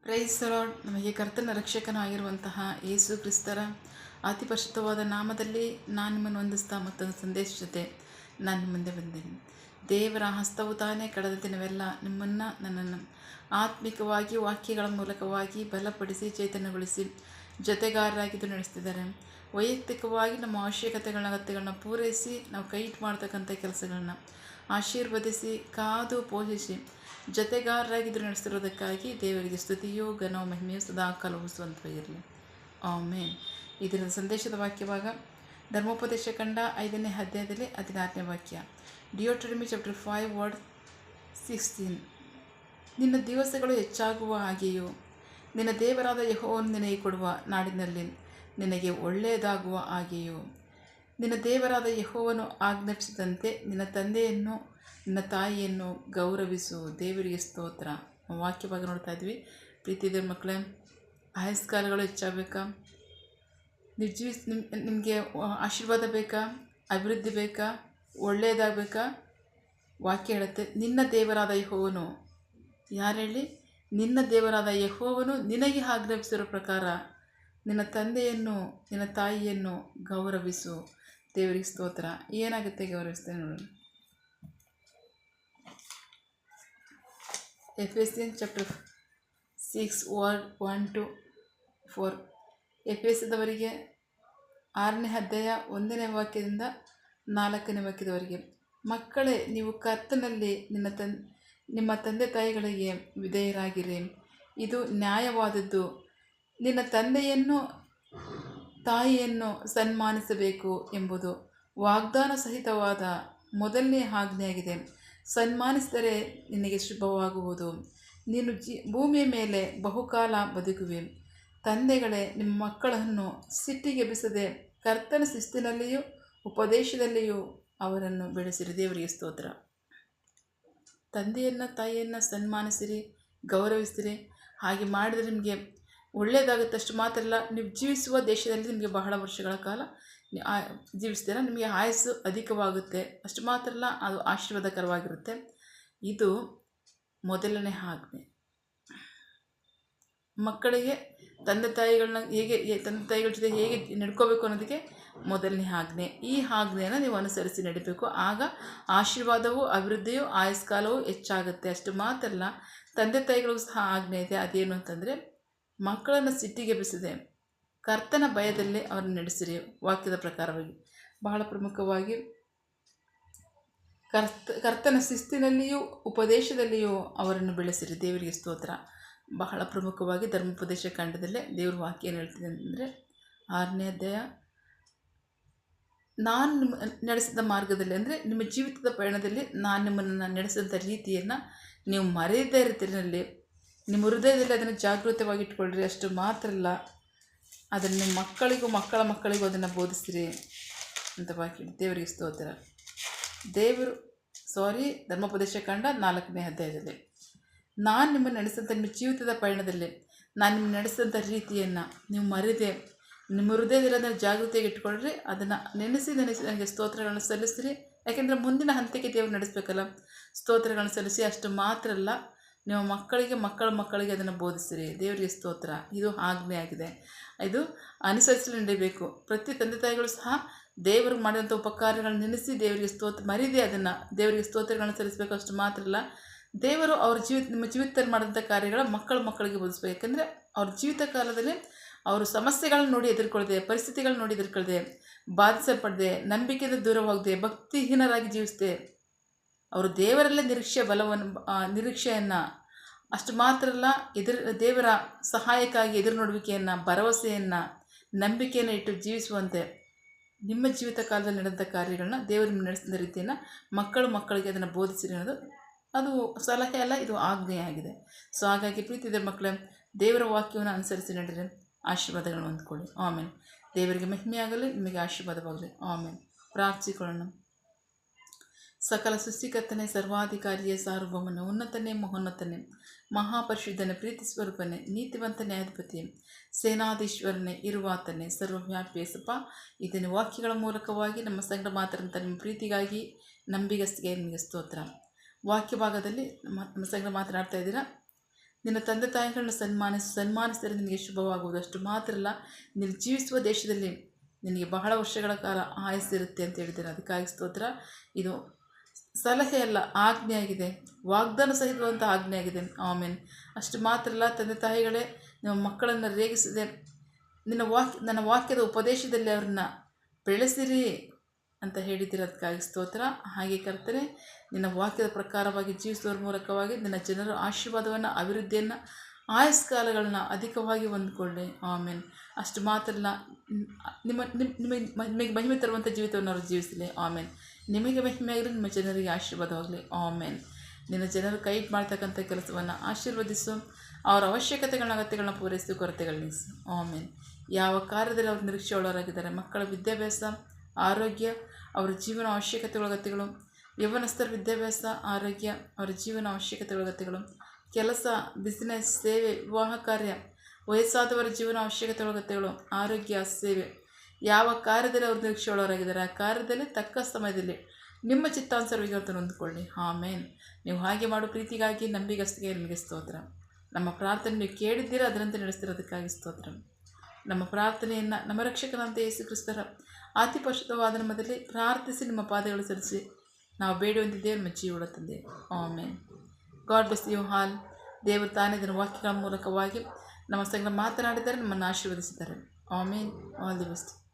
Praise the lord. ನಮಗೆ ಕರ್ತನ ರಕ್ಷಕನಾಗಿರುವಂತಹ ಯೇಸು ಕ್ರಿಸ್ತರ ಅತಿ ಪರಿಶುದ್ಧವಾದ ನಾಮದಲ್ಲಿ ನಾನು ನಿಮ್ಮನ್ನು ವಂದಿಸ್ತಾ ಮತ್ತೊಂದು ಸಂದೇಶ ಜೊತೆ ನಾನು ನಿಮ್ಮ ಮುಂದೆ ಬಂದೇನೆ. ದೇವರ ಹಸ್ತವು ತಾನೇ ಕಳೆದ ದಿನವೆಲ್ಲ ನಿಮ್ಮನ್ನು ನನ್ನನ್ನು ಆತ್ಮಿಕವಾಗಿ ವಾಕ್ಯಗಳ ಮೂಲಕವಾಗಿ ಬಲಪಡಿಸಿ ಚೈತನ್ಯಗೊಳಿಸಿ ಜೊತೆಗಾರರಾಗಿದ್ದು ನಡೆಸ್ತಿದ್ದಾರೆ. ವೈಯಕ್ತಿಕವಾಗಿ ನಮ್ಮ ಅಗತ್ಯಗಳನ್ನ ಪೂರೈಸಿ ನಾವು ಕೈಟ್ ಮಾಡ್ತಕ್ಕಂಥ ಕೆಲಸಗಳನ್ನ ಆಶೀರ್ವದಿಸಿ ಕಾದು ಪೋಷಿಸಿ ಜೊತೆಗಾರರಾಗಿದ್ದು ನಡೆಸ್ತಿರೋದಕ್ಕಾಗಿ ದೇವರಿಗೆ ಸ್ತುತಿಯೂ ಘನವು ಮಹಿಮೆಯು ಸದಾ ಕಲುಹಿಸುವಂತಾಗಿರಲಿ. ಆಮೇನ್. ಇದರ ಸಂದೇಶದ ವಾಕ್ಯವಾಗ ಧರ್ಮೋಪದೇಶ ಕಂಡ 5ನೇ ಅಧ್ಯಾಯದಲ್ಲಿ 16ನೇ ವಾಕ್ಯ, ಡಿಯೋಟೊನಮಿ ಚಾಪ್ಟರ್ 5 ವರ್ಡ್ 16. ನಿನ್ನ ದಿವಸಗಳು ಹೆಚ್ಚಾಗುವ ಹಾಗೆಯೂ ನಿನ್ನ ದೇವರಾದ ಯೆಹೋವನು ನಿನಗೆ ಕೊಡುವ ನಾಡಿನಲ್ಲಿ ನಿನಗೆ ಒಳ್ಳೆಯದಾಗುವ ಹಾಗೆಯೂ ನಿನ್ನ ದೇವರಾದ ಯೆಹೋವನು ಆಜ್ಞಾಪಿಸಿದಂತೆ ನಿನ್ನ ತಂದೆಯನ್ನು ನಿನ್ನ ತಾಯಿಯನ್ನು ಗೌರವಿಸು. ದೇವರಿಗೆ ಸ್ತೋತ್ರ. ವಾಕ್ಯವಾಗ ನೋಡ್ತಾ ಇದ್ವಿ. ಪ್ರೀತಿದ ಮಕ್ಕಳೇ, ಆಯಸ್ಕಾಲಗಳು ಹೆಚ್ಚಾಗಬೇಕಾ? ನಿಮಗೆ ಆಶೀರ್ವಾದ ಬೇಕಾ? ಅಭಿವೃದ್ಧಿ ಬೇಕಾ? ಒಳ್ಳೆಯದಾಗಬೇಕಾ? ವಾಕ್ಯ ಹೇಳುತ್ತೆ, ನಿನ್ನ ದೇವರಾದ ಯೆಹೋವನು. ಯಾರು ಹೇಳಿ? ನಿನ್ನ ದೇವರಾದ ಯೆಹೋವನು ನಿನಗೆ ಆಜ್ಞಾಪಿಸಿರೋ ಪ್ರಕಾರ ನಿನ್ನ ತಂದೆಯನ್ನು ನಿನ್ನ ತಾಯಿಯನ್ನು ಗೌರವಿಸು. ದೇವರಿಗೆ ಸ್ತೋತ್ರ. ಏನಾಗುತ್ತೆ ಗೌರವಿಸ್ತೇನೆ ನೋಡೋಣ. Ephesians chapter 6 word 1-4. ಎಫೆಸದವರಿಗೆ 6ನೇ ಅಧ್ಯಾಯ 1ನೇ ವಾಕ್ಯದಿಂದ 4ನೇ ವಾಕ್ಯದವರೆಗೆ, ಮಕ್ಕಳೇ, ನೀವು ಕರ್ತನಲ್ಲಿ ನಿಮ್ಮ ತಂದೆ ತಾಯಿಗಳಿಗೆ ವಿಧೇಯರಾಗಿರಿ. ಇದು ನ್ಯಾಯವಾದದ್ದು. ನಿನ್ನ ತಂದೆಯನ್ನು ತಾಯಿಯನ್ನು ಸನ್ಮಾನಿಸಬೇಕು ಎಂಬುದು ವಾಗ್ದಾನ ಸಹಿತವಾದ ಮೊದಲನೇ ಆಜ್ಞೆಯಾಗಿದೆ. ಸನ್ಮಾನಿಸಿದರೆ ನಿನಗೆ ಶುಭವಾಗುವುದು. ನೀನು ಭೂಮಿಯ ಮೇಲೆ ಬಹುಕಾಲ ಬದುಕುವೆ. ತಂದೆಗಳೇ, ನಿಮ್ಮ ಮಕ್ಕಳನ್ನು ಸಿಟ್ಟಿಗೆಬ್ಬಿಸದೆ ಕರ್ತನ ಶಿಸ್ತಿನಲ್ಲಿಯೂ ಉಪದೇಶದಲ್ಲಿಯೂ ಅವರನ್ನು ಬೆಳೆಸಿರಿ. ದೇವರಿಗೆ ಸ್ತೋತ್ರ. ತಂದೆಯನ್ನು ತಾಯಿಯನ್ನು ಸನ್ಮಾನಿಸಿರಿ, ಗೌರವಿಸಿರಿ. ಹಾಗೆ ಮಾಡಿದರೆ ನಿಮಗೆ ಒಳ್ಳೆಯದಾಗುತ್ತೆ. ಅಷ್ಟು ಮಾತ್ರ ಅಲ್ಲ, ನೀವು ಜೀವಿಸುವ ದೇಶದಲ್ಲಿ ನಿಮಗೆ ಬಹಳ ವರ್ಷಗಳ ಕಾಲ ಜೀವಿಸ್ತೀರ. ನಿಮಗೆ ಆಯಸ್ಸು ಅಧಿಕವಾಗುತ್ತೆ. ಅಷ್ಟು ಮಾತ್ರ ಅಲ್ಲ, ಅದು ಆಶೀರ್ವಾದಕರವಾಗಿರುತ್ತೆ. ಇದು ಮೊದಲನೇ ಆಜ್ಞೆ. ಮಕ್ಕಳಿಗೆ ತಂದೆ ತಾಯಿಗಳ ಜೊತೆ ಹೇಗೆ ನಡ್ಕೋಬೇಕು ಅನ್ನೋದಕ್ಕೆ ಮೊದಲನೇ ಆಜ್ಞೆ. ಈ ಆಜ್ಞೆಯನ್ನು ನೀವು ಅನುಸರಿಸಿ ನಡಿಬೇಕು. ಆಗ ಆಶೀರ್ವಾದವು ಅಭಿವೃದ್ಧಿಯು ಆಯಸ್ಕಾಲವೂ ಹೆಚ್ಚಾಗುತ್ತೆ. ಅಷ್ಟು ಮಾತ್ರ ಅಲ್ಲ, ತಂದೆ ತಾಯಿಗಳಿಗೂ ಸಹ ಆಜ್ಞೆ ಇದೆ. ಅದೇನು ಅಂತಂದರೆ, ಮಕ್ಕಳನ್ನು ಸಿಟ್ಟಿಗೆಬ್ಬಿಸದೆ ಕರ್ತನ ಭಯದಲ್ಲಿ ಅವರನ್ನು ನಡೆಸಿರಿ. ವಾಕ್ಯದ ಪ್ರಕಾರವಾಗಿ ಬಹಳ ಪ್ರಮುಖವಾಗಿ ಕರ್ತನ ಶಿಸ್ತಿನಲ್ಲಿಯೂ ಉಪದೇಶದಲ್ಲಿಯೂ ಅವರನ್ನು ಬೆಳೆಸಿರಿ. ದೇವರಿಗೆ ಸ್ತೋತ್ರ. ಬಹಳ ಪ್ರಮುಖವಾಗಿ ಧರ್ಮೋಪದೇಶ ಕಾಂಡದಲ್ಲೇ ದೇವ್ರ ವಾಕ್ಯ ಏನು ಹೇಳ್ತಿದೆ ಅಂದರೆ, 6ನೇ ಅಧ್ಯಾಯ, ನಾನು ನಿಮ್ಮ ನಡೆಸಿದ ಮಾರ್ಗದಲ್ಲಿ, ಅಂದರೆ ನಿಮ್ಮ ಜೀವಿತದ ಪಯಣದಲ್ಲಿ ನಾನು ನಿಮ್ಮನ್ನು ನಡೆಸಿದಂಥ ರೀತಿಯನ್ನು ನೀವು ಮರೆಯದೇ ರೀತಿಯಲ್ಲಿ ನಿಮ್ಮ ಹೃದಯದಲ್ಲಿ ಅದನ್ನು ಜಾಗೃತವಾಗಿ ಇಟ್ಕೊಳ್ರಿ. ಅಷ್ಟು ಮಾತ್ರ ಅಲ್ಲ, ಅದನ್ನು ನಿಮ್ಮ ಮಕ್ಕಳಿಗೂ ಅದನ್ನು ಬೋಧಿಸಿರಿ ಅಂತ ವಾಕ್ಯ. ದೇವರಿಗೆ ಸ್ತೋತ್ರ. ಧರ್ಮೋಪದೇಶ ಕಾಂಡ 4ನೇ ಅಧ್ಯಾಯದಲ್ಲಿ, ನಾನು ನಿಮ್ಮನ್ನು ನಡೆಸಿದಂಥ ನಿಮ್ಮ ಜೀವಿತದ ಪಯಣದಲ್ಲಿ ನಾನು ನಿಮ್ಮನ್ನು ನಡೆಸಿದಂಥ ರೀತಿಯನ್ನು ನೀವು ಮರೆಯದೆ ನಿಮ್ಮ ಹೃದಯದಲ್ಲಿ ಅದನ್ನು ಜಾಗೃತಿಯಾಗಿ ಇಟ್ಕೊಳ್ರಿ. ಅದನ್ನು ನೆನೆಸಿ ನನಗೆ ಸ್ತೋತ್ರಗಳನ್ನು ಸಲ್ಲಿಸಿರಿ. ಯಾಕೆಂದರೆ ಮುಂದಿನ ಹಂತಕ್ಕೆ ದೇವರು ನಡೆಸಬೇಕಲ್ಲ. ಸ್ತೋತ್ರಗಳನ್ನು ಸಲ್ಲಿಸಿ. ಅಷ್ಟು ಮಾತ್ರ ಅಲ್ಲ, ನೀವು ಮಕ್ಕಳಿಗೆ ಅದನ್ನು ಬೋಧಿಸಿರಿ. ದೇವರಿಗೆ ಸ್ತೋತ್ರ. ಇದು ಆಜ್ಞೆ ಆಗಿದೆ. ಇದು ಅನುಸರಿಸಲು ನಡೀಬೇಕು. ಪ್ರತಿ ತಂದೆ ತಾಯಿಗಳು ಸಹ ದೇವರಿಗೆ ಮಾಡಿದಂಥ ಉಪಕಾರಗಳನ್ನು ನೆನೆಸಿ ದೇವರಿಗೆ ಮರೀದೆ ಅದನ್ನು ದೇವರಿಗೆ ಸ್ತೋತ್ರಗಳನ್ನು ಸಲ್ಲಿಸಬೇಕು. ಅಷ್ಟು ಮಾತ್ರ ಅಲ್ಲ, ದೇವರು ನಿಮ್ಮ ಜೀವಿತದಲ್ಲಿ ಮಾಡಿದಂಥ ಕಾರ್ಯಗಳ ಮಕ್ಕಳಿಗೆ ಬೋಧಿಸ್ಬೇಕು. ಯಾಕೆಂದರೆ ಅವ್ರ ಜೀವಿತ ಕಾಲದಲ್ಲಿ ಅವರು ಸಮಸ್ಯೆಗಳನ್ನು ನೋಡಿ ಎದುರ್ಕೊಳ್ಳದೆ, ಪರಿಸ್ಥಿತಿಗಳನ್ನ ನೋಡಿ ಎದುರ್ಕೊಳ್ಳದೆ, ಬಾಧಿಸಲ್ಪಡದೆ, ನಂಬಿಕೆಯಿಂದ ದೂರವಾಗದೆ, ಭಕ್ತಿಹೀನರಾಗಿ ಜೀವಿಸದೆ, ಅವರು ದೇವರಲ್ಲೇ ನಿರೀಕ್ಷೆಯನ್ನು ಅಷ್ಟು ಮಾತ್ರ ಅಲ್ಲ, ದೇವರ ಸಹಾಯಕ್ಕಾಗಿ ಎದುರು ನೋಡುವಿಕೆಯನ್ನು, ಭರವಸೆಯನ್ನು, ನಂಬಿಕೆಯನ್ನು ಇಟ್ಟು ಜೀವಿಸುವಂತೆ ನಿಮ್ಮ ಜೀವಿತ ಕಾಲದಲ್ಲಿ ನಡೆದಂಥ ಕಾರ್ಯಗಳನ್ನ ದೇವರು ನಡೆಸಿದ ರೀತಿಯನ್ನು ಮಕ್ಕಳಿಗೆ ಅದನ್ನು ಬೋಧಿಸಿರಿ ಅನ್ನೋದು ಅದು ಸಲಹೆ ಅಲ್ಲ, ಇದು ಆಜ್ಞೆಯಾಗಿದೆ. ಸೊ ಹಾಗಾಗಿ ಪ್ರೀತಿಯ ಮಕ್ಕಳೇ, ದೇವರ ವಾಕ್ಯವನ್ನು ಅನುಸರಿಸಿ ನಡೆದರೆ ಆಶೀರ್ವಾದಗಳನ್ನು ಹೊಂದ್ಕೊಳ್ಳಿ. ಆಮೇಲೆ ದೇವರಿಗೆ ಮಹಿಮೆಯಾಗಲಿ, ನಿಮಗೆ ಆಶೀರ್ವಾದವಾಗಲಿ. ಆಮೇಲೆ ಪ್ರಾರ್ಥಿಸಿಕೊಳ್ಳೋಣ. ಸಕಲ ಸೃಷ್ಟಿಕರ್ತನೇ, ಸರ್ವಾಧಿಕಾರಿಯೇ, ಸಾರ್ವಭೌಮನೇ, ಉನ್ನತನೇ, ಮಹೋನ್ನತನೇ, ಮಹಾಪರಿಶುದ್ಧನೇ, ಪ್ರೀತಿ ಸ್ವರೂಪನೇ, ನೀತಿವಂತ ನ್ಯಾಯಾಧಿಪತಿಯೇ, ಸೇನಾಧೀಶ್ವರನೇ, ಇರುವಾತನೇ, ಸರ್ವವ್ಯಾಪಿಯೇಸಪ್ಪ, ಇದನ್ನು ವಾಕ್ಯಗಳ ಮೂಲಕವಾಗಿ ನಮ್ಮ ಸಂಗಡ ಮಾತಾಡಂಥ ನಿಮ್ಮ ಪ್ರೀತಿಗಾಗಿ, ನಂಬಿಗಸ್ತಿಗೆ ನಿಮಗೆ ಸ್ತೋತ್ರ. ವಾಕ್ಯ ಭಾಗದಲ್ಲಿ ನಮ್ಮ ಸಂಗಡ ಮಾತನಾಡ್ತಾ ಇದ್ದೀರಾ. ನಿನ್ನ ತಂದೆ ತಾಯಿಗಳನ್ನ ಸನ್ಮಾನಿಸಿದರೆ ನಿನಗೆ ಶುಭವಾಗುವುದು. ಅಷ್ಟು ಮಾತ್ರ ಅಲ್ಲ, ನೀನು ಜೀವಿಸುವ ದೇಶದಲ್ಲಿ ನಿನಗೆ ಬಹಳ ವರ್ಷಗಳ ಕಾಲ ಆಯಸ್ಸಿರುತ್ತೆ ಅಂತ ಹೇಳಿದ್ದಾರೆ. ಅದಕ್ಕಾಗಿ ಸ್ತೋತ್ರ. ಇದು ಸಲಹೆ ಅಲ್ಲ, ಆಜ್ಞೆ ಆಗಿದೆ, ವಾಗ್ದಾನ ಸಹಿತವಂಥ ಆಜ್ಞೆ ಆಗಿದೆ. ಆಮೇನ್. ಅಷ್ಟು ಮಾತ್ರ ಅಲ್ಲ, ತಂದೆ ತಾಯಿಗಳೇ, ನಿಮ್ಮ ಮಕ್ಕಳನ್ನು ರೇಗಿಸದೆ ನನ್ನ ವಾಕ್ಯದ ಉಪದೇಶದಲ್ಲಿ ಅವ್ರನ್ನ ಬೆಳೆಸಿರಿ ಅಂತ ಹೇಳಿದ್ದೀರ. ಅದಕ್ಕಾಗಿ ಸ್ತೋತ್ರ. ಹಾಗೆ ಕರ್ತನೆ, ನಿನ್ನ ವಾಕ್ಯದ ಪ್ರಕಾರವಾಗಿ ಜೀವಿಸುವ ಮೂಲಕವಾಗಿ ನಿನ್ನ ಜನರು ಆಶೀರ್ವಾದವನ್ನು, ಅಭಿವೃದ್ಧಿಯನ್ನು, ಆಯಸ್ಕಾಲಗಳನ್ನ ಅಧಿಕವಾಗಿ ಹೊಂದ್ಕೊಳ್ಳಿ. ಆಮೇನ್. ಅಷ್ಟು ಮಾತ್ರ ಅಲ್ಲ, ನಿಮಗೆ ಮಹಿಮೆ ತರುವಂಥ ಜೀವಿತವನ್ನು ಅವರು ಜೀವಿಸಲಿ. ಆಮೇನ್. ನಿಮಗೆ ಮಹಿಮೆಯಾಗಲಿ, ನಿಮ್ಮ ಜನರಿಗೆ ಆಶೀರ್ವಾದವಾಗಲಿ. ಆಮೇನ್. ನಿನ್ನ ಜನರು ಕೈ ಮಾಡ್ತಕ್ಕಂಥ ಕೆಲಸವನ್ನು ಆಶೀರ್ವದಿಸು. ಅವರ ಅಗತ್ಯಗಳನ್ನ ಪೂರೈಸಿ, ಕೊರತೆಗಳನ್ನ ನೀಗಿಸು. ಆಮೇನ್. ಯಾವ ಕಾರ್ಯದಲ್ಲಿ ಅವರು ನಿರೀಕ್ಷೆ ಒಳಗಾಗಿದ್ದಾರೆ, ಮಕ್ಕಳ ವಿದ್ಯಾಭ್ಯಾಸ, ಆರೋಗ್ಯ, ಅವರ ಜೀವನ ಅಗತ್ಯಗಳು, ಯೌವನಸ್ಥರ ವಿದ್ಯಾಭ್ಯಾಸ, ಆರೋಗ್ಯ, ಅವರ ಜೀವನ ಅಗತ್ಯಗಳು, ಕೆಲಸ, ಬಿಸ್ನೆಸ್, ಸೇವೆ, ವಿವಾಹ ಕಾರ್ಯ, ವಯಸ್ಸಾದವರ ಜೀವನ ಅಗತ್ಯಗಳು, ಆರೋಗ್ಯ, ಸೇವೆ, ಯಾವ ಕಾರ್ಯದಲ್ಲಿ ಅವರು ನಿರೀಕ್ಷೆ ಒಳಗಾಗಿದ್ದಾರೆ ಆ ಕಾರ್ಯದಲ್ಲಿ ತಕ್ಕ ಸಮಯದಲ್ಲಿ ನಿಮ್ಮ ಚಿತ್ತಾನುಸಾರವಾಗಿ ಅವರನ್ನು ಹೊಂದಿಕೊಳ್ಳಿ. ಆಮೇನ್. ನೀವು ಹಾಗೆ ಮಾಡೋ ಪ್ರೀತಿಗಾಗಿ, ನಂಬಿಗಸ್ತಿಗೆ ನಿಮಗೆ ಸ್ತೋತ್ರ. ನಮ್ಮ ಪ್ರಾರ್ಥನೆ ನೀವು ಕೇಳಿದ್ದೀರ, ಅದರಂತೆ ನಡೆಸ್ತಿರೋದಕ್ಕಾಗಿ ಸ್ತೋತ್ರ. ನಮ್ಮ ಪ್ರಾರ್ಥನೆಯನ್ನು ನಮ್ಮ ರಕ್ಷಕನಂತೆ ಯೇಸು ಕ್ರಿಸ್ತರ ಅತಿ ಪರಿಶುದ್ಧವಾದ ನಾಮದಲ್ಲಿ ಪ್ರಾರ್ಥಿಸಿ ನಿಮ್ಮ ಪಾದಗಳು ಸಲ್ಲಿಸಿ ನಾವು ಬೇಡುವಂತಿದ್ದೇವೆ, ನಮ್ಮ ಜೀವನ ತಂದೆ. Amen. God bless you all. ದೇವರು ತಾನೇ ಇದನ್ನು ವಾಕ್ಯಗಳ ಮೂಲಕವಾಗಿ ನಮ್ಮ ಸಂಗಡ ಮಾತನಾಡಿದ್ದಾರೆ, ನಮ್ಮನ್ನು ಆಶೀರ್ವದಿಸಿದ್ದಾರೆ. ಆಮೇನ್. All the best.